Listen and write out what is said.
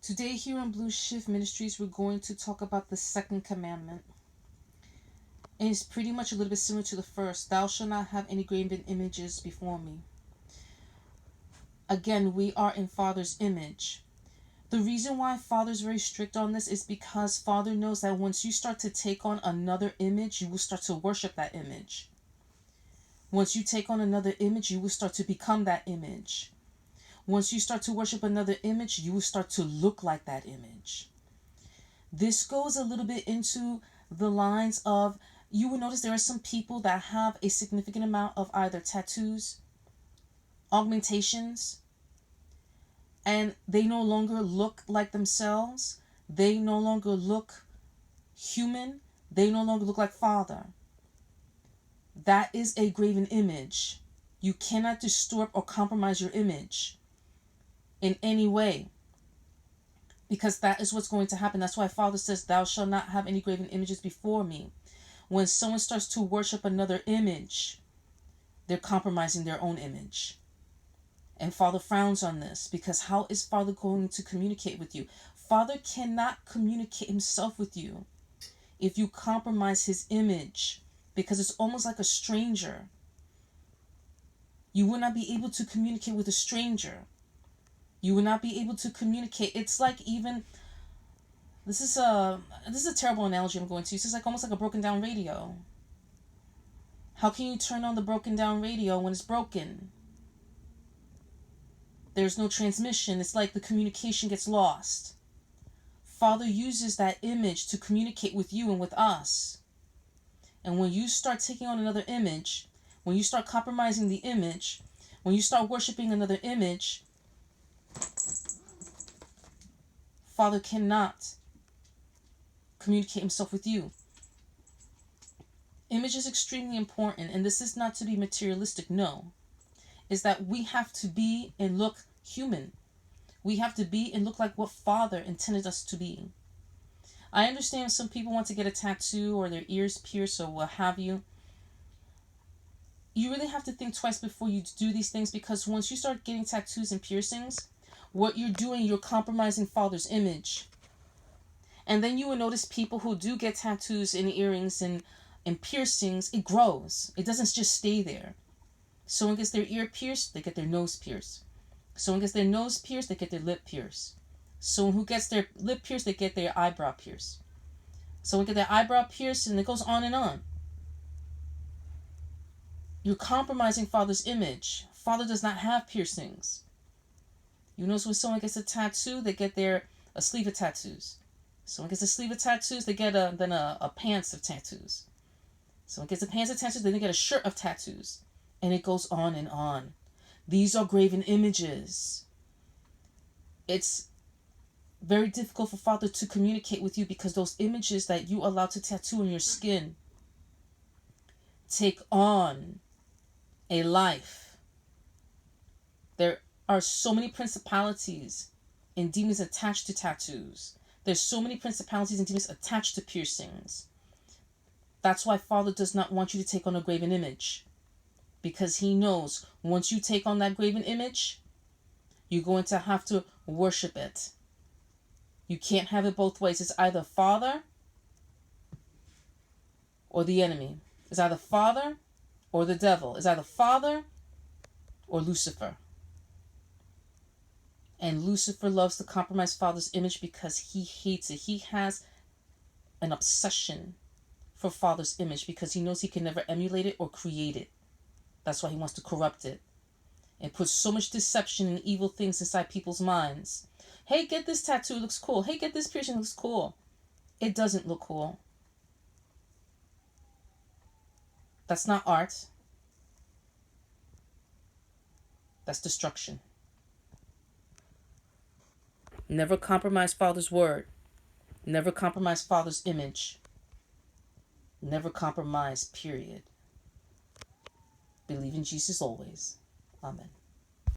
Today here on Blue Shift Ministries, we're going to talk about the second commandment. And it's pretty much a little bit similar to the first. Thou shalt not have any graven images before me. Again, we are in Father's image. The reason why Father's very strict on this is because Father knows that once you start to take on another image, you will start to worship that image. Once you take on another image, you will start to become that image. Once you start to worship another image, you will start to look like that image. This goes a little bit into the lines of, you will notice there are some people that have a significant amount of either tattoos, augmentations, and they no longer look like themselves. They no longer look human. They no longer look like Father. That is a graven image. You cannot distort or compromise your image in any way, because that is what's going to happen. That's why Father says, thou shalt not have any graven images before me. When someone starts to worship another image, they're compromising their own image. And Father frowns on this, because how is Father going to communicate with you? Father cannot communicate himself with you if you compromise his image, because it's almost like a stranger. You will not be able to communicate with a stranger. You will not be able to communicate. It's like even, this is a terrible analogy I'm going to use. It's like almost like a broken down radio. How can you turn on the broken down radio when it's broken? There's no transmission. It's like the communication gets lost. Father uses that image to communicate with you and with us. And when you start taking on another image, when you start compromising the image, when you start worshiping another image, Father cannot communicate himself with you. Image is extremely important, and this is not to be materialistic, no. Is that we have to be and look human. We have to be and look like what Father intended us to be. I understand some people want to get a tattoo or their ears pierced or what have you. You really have to think twice before you do these things, because once you start getting tattoos and piercings, what you're doing, you're compromising Father's image. And then you will notice people who do get tattoos and earrings and piercings, it grows. It doesn't just stay there. Someone gets their ear pierced, they get their nose pierced. Someone gets their nose pierced, they get their lip pierced. Someone who gets their lip pierced, they get their eyebrow pierced. Someone gets their eyebrow pierced, and it goes on and on. You're compromising Father's image. Father does not have piercings. You notice when someone gets a tattoo, they get a sleeve of tattoos. Someone gets a sleeve of tattoos, they get a pants of tattoos. Someone gets a pants of tattoos, then they get a shirt of tattoos. And it goes on and on. These are graven images. It's very difficult for Father to communicate with you, because those images that you allow to tattoo on your skin take on a life. There are so many principalities and demons attached to tattoos. There's so many principalities and demons attached to piercings. That's why Father does not want you to take on a graven image, because he knows once you take on that graven image, you're going to have to worship it. You can't have it both ways. It's either Father or the enemy. It's either Father or the devil. It's either Father or Lucifer. And Lucifer loves to compromise Father's image because he hates it. He has an obsession for Father's image because he knows he can never emulate it or create it. That's why he wants to corrupt it and put so much deception and evil things inside people's minds. Hey, get this tattoo, it looks cool. Hey, get this piercing, it looks cool. It doesn't look cool. That's not art. That's destruction. Never compromise Father's word. Never compromise Father's image. Never compromise, period. Believe in Jesus always. Amen.